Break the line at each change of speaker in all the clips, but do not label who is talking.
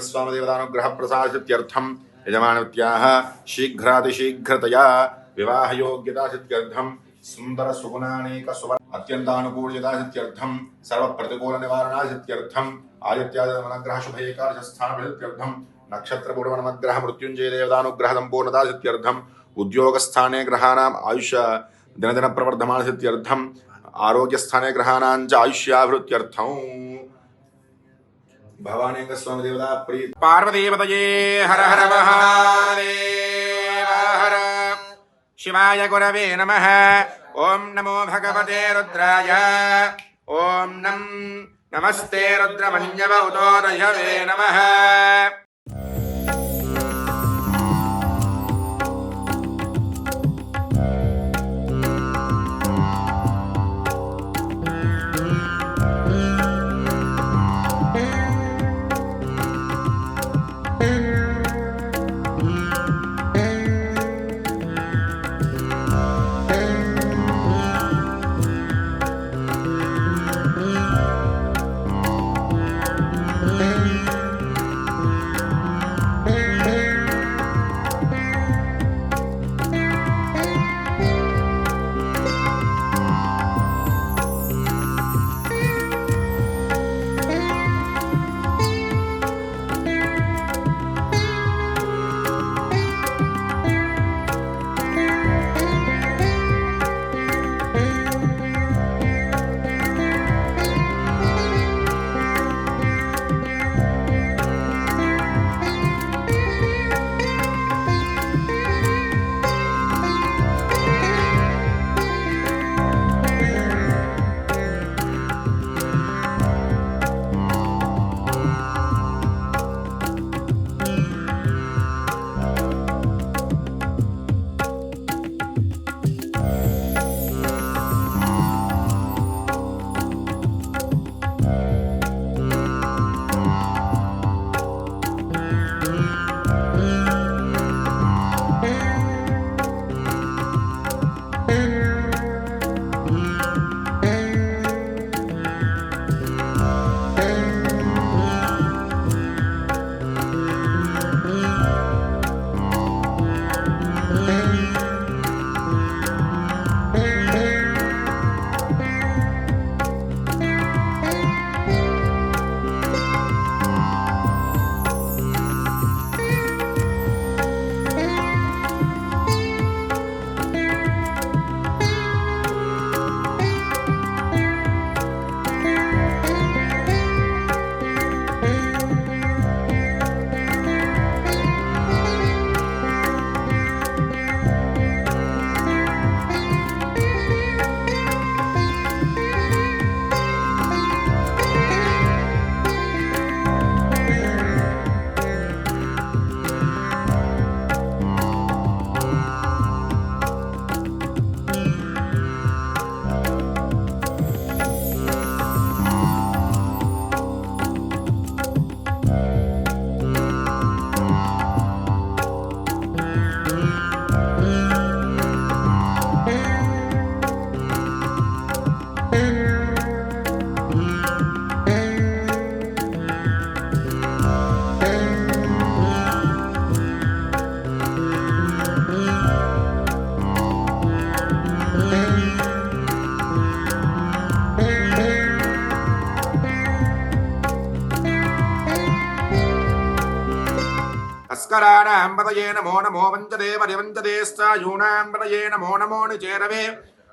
स्वामदेवतानुग्रहप्रसादसिद्ध्यर्थं यजमानत्याः शीघ्रातिशीघ्रतया विवाहयोग्यतासिद्ध्यर्थं सुन्दरसुगुणानेकसुवर्ण अत्यन्तानुकूल्यतासिद्ध्यर्थं सर्वप्रतिकूलनिवारणासिद्ध्यर्थं आदित्यादिनवनग्रहशुभैकादशस्थानप्रसिद्ध्यर्थं नक्षत्रपूर्वनवग्रह मृत्युञ्जयदेवतानुग्रहसम्पूर्णतासिद्ध्यर्थं उद्योगस्थाने ग्रहाणाम् आयुष्य दिनदिन प्रवर्धमानसिद्ध्यर्थं आरोग्यस्थाने ग्रहाणाञ्च आयुष्याभिवृद्ध्यर्थं भवानी स्वामी देवता प्रीत पार्वतीपतये हर हर महादेव हर शिवाय गुरवे नमः। ओम नमो भगवते रुद्राय। ओम नमस्ते रुद्रमन्यवउतोदयवे नमः। अस्कराणां पतये नमो नमो वञ्चदेव वञ्चदेस्तायूणां पतये नमो नमो निचेरवे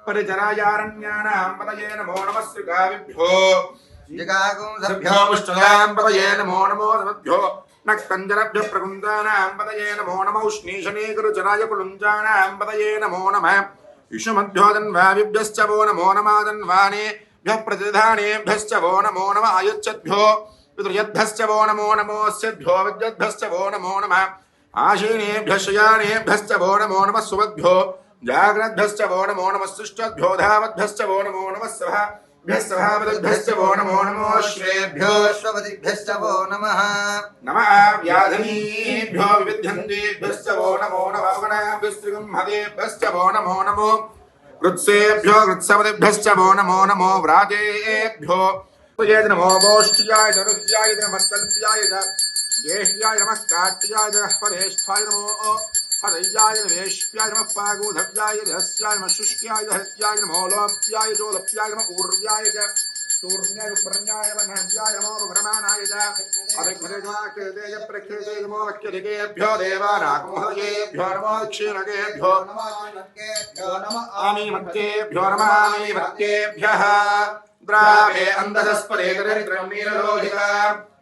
परिचरायारण्यानां पतये नमो नमः श्रीगाविभ्यो जिगागुंसभ्यो विष्णुयां पतये नमो नमो समभ्यो नक्तञ्जलभ्यो प्रकुन्दानां पतये नमो नमः उष्णीशनीकरुचराय कुलुञ्जानां पतये नमो नमः विष्णुमध्यो जन्वाविभ्यश्च वो नमो नमः जन्वानेभ्यः प्रतिधानेभ्यश्च वो नमो नमः आयुच्छद्भ्यो पितृयद्भ्यश्च वो नमो नमोऽस्यभ्यो विद्यद्भ्यश्च वो नमो नमः आशीनेभ्यः शयानेभ्यश्च वो नमो नमः सुमद्भ्यो जाग्रद्भ्यश्च वो नमो नमः सृष्टद्भ्यो धावद्भ्यश्च वो नमो नमः सभावद्भ्यश्च वो नमो नमः श्रेभ्यो श्वपतिभ्यश्च वो नमः नमः व्याधिनीभ्यो विविध्यन्तेभ्यश्च वो नमो नमः वनाभ्यस्त्रिगम्हदेभ्यश्च वो नमो नमो कृत्सेभ्यो कृत्सपतिभ्यश्च वो नमो नमो व्रातेभ्यो नमो गोष्ठ्याय धनुष्याय नमस्तल्प्याय ज्येष्ठ्याय नमः कार्त्याय नमः परेष्ठाय नमो हरय्याय नमेष्प्याय नमः पागोधव्याय रहस्याय नमः शुष्क्याय रहस्याय नमो लोप्याय जोलप्याय नमः ऊर्व्याय च सूर्याय प्रज्ञाय वह्न्याय नमो ब्रह्मणाय च अभिघ्नजाकृतेय प्रकृते नमो वक्यदिकेभ्यो देवानागोहयेभ्यो नमो क्षीणकेभ्यो नमः आमीमत्तेभ्यो नमः आमीमत्तेभ्यः द्रावे अन्धस्पदे दरिद्रं नीललोहिता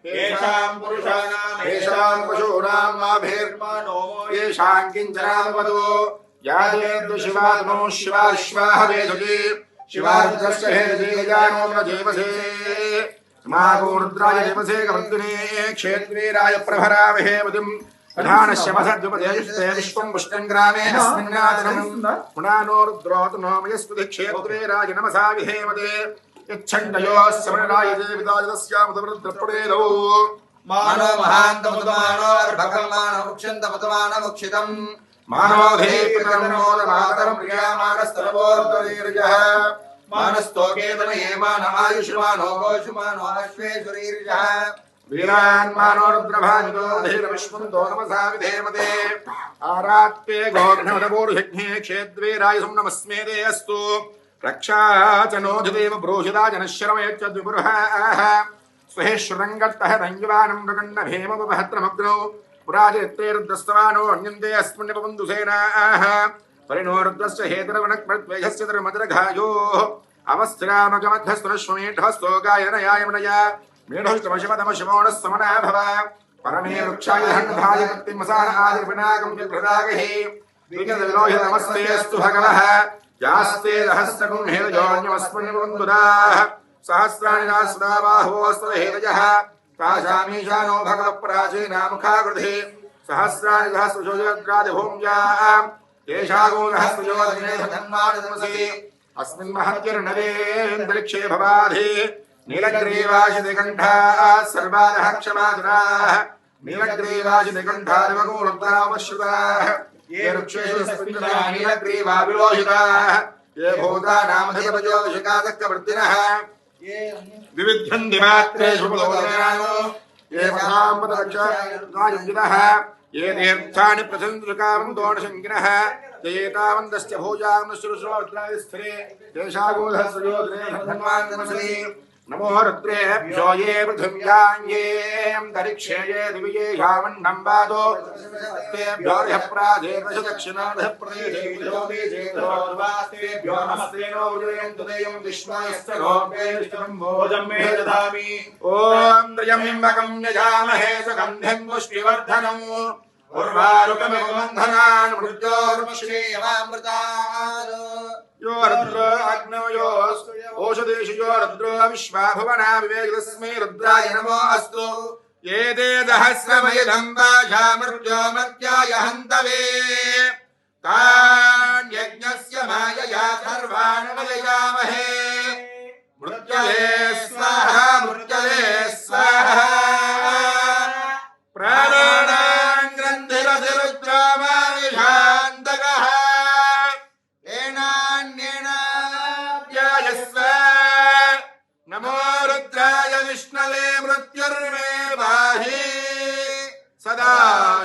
येषां पुरुषाणां येषां पशूनां माभेर्मानो येषां किञ्चनामवदो यादेन्द्र शिवात्मो शिवाश्वाह वेदुजी शिवारुद्रस्य हेदुजी गजानो जीवसे मागोरुद्राय देवसे कवर्तिने क्षेत्रीराय प्रभरामहे वदिं प्रधानस्य मसद्युपदेशस्ते विश्वं पुष्टं ग्रामे अस्मिन्नादनं पुनानो रुद्रोतु नो मयस्पति क्षेत्रीराय नमसा विधेमते यच्छण्डयोः समराय देविताजस्यामुदवृद्रपडेदौ
मानो महान्तमुदमानो अर्भकमानो मुक्षन्तमुदमानमुक्षितम्
मानो धीपितर्मोदमातरं प्रियामानस्तनवोर्दरीर्यः
मानस्तोकेतनये मान आयुष्मानो गोषुमानो अश्वेश्वरीर्यः
वीरान्मानो रुद्रभानितो धीरविश्वन्तो नमसा विधेमते आरात्ते गोघ्नमदपूर्यज्ञे क्षेद्वीराय नमस्मेदे अस्तु रक्षा च नोधिदेव ब्रूहिता जनश्रमयच्च द्विपुरुषः स्वेश्वरङ्गत्तः रञ्जवानं मृगण्ण भीमपहत्रमग्नौ पुराजयत्ते रुद्रस्तवानो अन्यन्ते अस्मिन्नपबन्धुसेनाः परिणो रुद्रस्य हेतरवनक्प्रद्वेषस्य धर्मदर्घायोः अवस्थिरामगमद्धस्तुनश्वमेढस्तो गायनयायमनया मेढोष्टमशिवतमशिवोणः समनः भव परमे वृक्षाय हन्धाय कृत्तिमसान आदिर्विनागं विभ्रदागहि द्विजदलोहितमस्तेऽस्तु भगवः यास्ते सहस्रकुं हेतयोऽन्यमस्मन्यवन्दुदाः सहस्राणि नास्ता बाहोऽस्तरहेतयः तासामीशानो भगवत्प्राचीनामुखाकृतिः सहस्राणि सहस्रशोजग्रादिभूम्याः येषागो सहस्रयोधन्मानतमसि अस्मिन् महत्यर्नवेऽन्तरिक्षे भवाधि नीलग्रीवाशिनिकण्ठाः सर्वादः क्षमाधुराः नीलग्रीवाशिनिकण्ठादिवगोरुद्रावश्रुताः ये वृक्षेषु नीलग्रीवा विलोहिताः ये भूतानामधिपतिज्योतिषकादक्कवर्तिनः विविध्यन्तिमात्रेषु पुलोदनानो ये पदाम्बदक्षायुञ्जितः ये तीर्थानि प्रसन्दृकावन्दोणशङ्किनः ये तावन्दश्च भोजामश्रुश्रोत्रादिस्थिरे तेषागोधस्रयोधरे धन्वान्नमसि नमो रुद्रेभ्यो ये पृथिव्याङ्गेऽन्तरिक्षे ये दिव्ये यावन्नं वादो तेभ्यो ह्यप्राधेर्वश दक्षिणाधः प्रदेशेभ्यो नमस्ते नो उदयन्तु देयं विश्वायश्च गोपेष्टं भोजं मे ददामि ॐ त्र्यम्बकं यजामहे सुगन्धिं पुष्टिवर्धनम् उर्वारुकमिव बन्धनान् मृत्योर्मुक्षीयमामृतान् यो रुद्र अग्नौ यो ओषधेषु यो रुद्रो विश्वा भुवना विवेकस्मै रुद्राय नमो अस्तु ये ते सहस्रमयिदं वाजामृत्यो मर्त्याय हन्तवे तान् यज्ञस्य मायया सर्वान् वयजामहे मृत्यवे स्वाहा मृत्यवे स्वाहा प्राणानां ग्रन्थिरधिरुद्रामाविशान्तकः नमो रुद्राय विष्णवे मृत्युर्मे बाहि सदा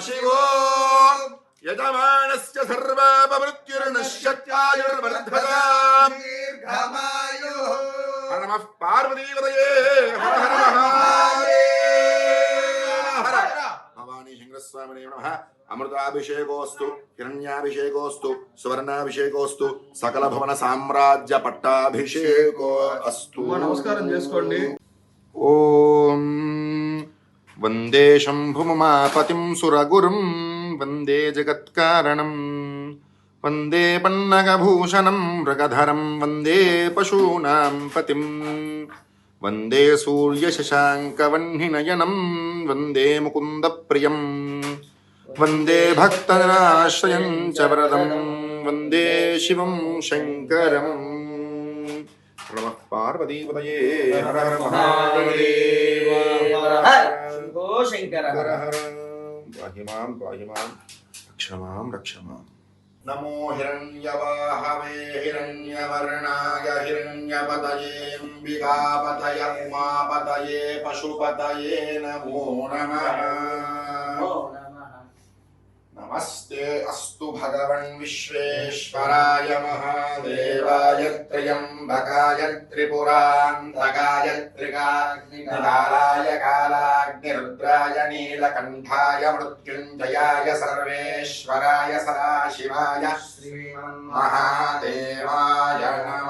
शिवो यजमानस्य सर्वापमृत्युर्नश्यत्यायुर्वर्धताम् दीर्घमायुः नमः पार्वतीपतये हर हर महादेव भवानी शङ्करस्वामिने नमः अमृताभिषेकोस्तु हिरण्याभिषेकोस्तु सुवर्णाभिषेकोस्तु सकल भवन साम्राज्य पट्टाभिषेको अस्तु
नमस्कारं చేసుకోండి
ओम वंदे शंभुममापतिं सुरगुरुं वंदे जगत्कारणं वंदे पन्नगभूषणं मृगधरं वंदे पशूनां पतिं वंदे सूर्यशशाङ्कवह्निनयनं वंदे मुकुन्दप्रियं वंदे भक्तजनाश्रयं च वरदं वंदे शिवं शङ्करम् नमः पार्वतीपतये हर हर महादेव
शंभो शंकर
हर हर पाहि मां रक्ष मां नमो हिरण्यवाहवे हिरण्यवर्णाय हिरण्यपतये अम्बिकापतये उमापतये पशुपतये नमो नमः नमस्ते अस्तु भगवन् विश्वेश्वराय महादेवाय त्र्यम्बकाय त्रिपुरान्तकाय त्रिकाग्निकालाय कालाग्निरुद्राय नीलकण्ठाय मृत्युञ्जयाय सर्वेश्वराय सदाशिवाय श्रीमन्महादेवाय नमः।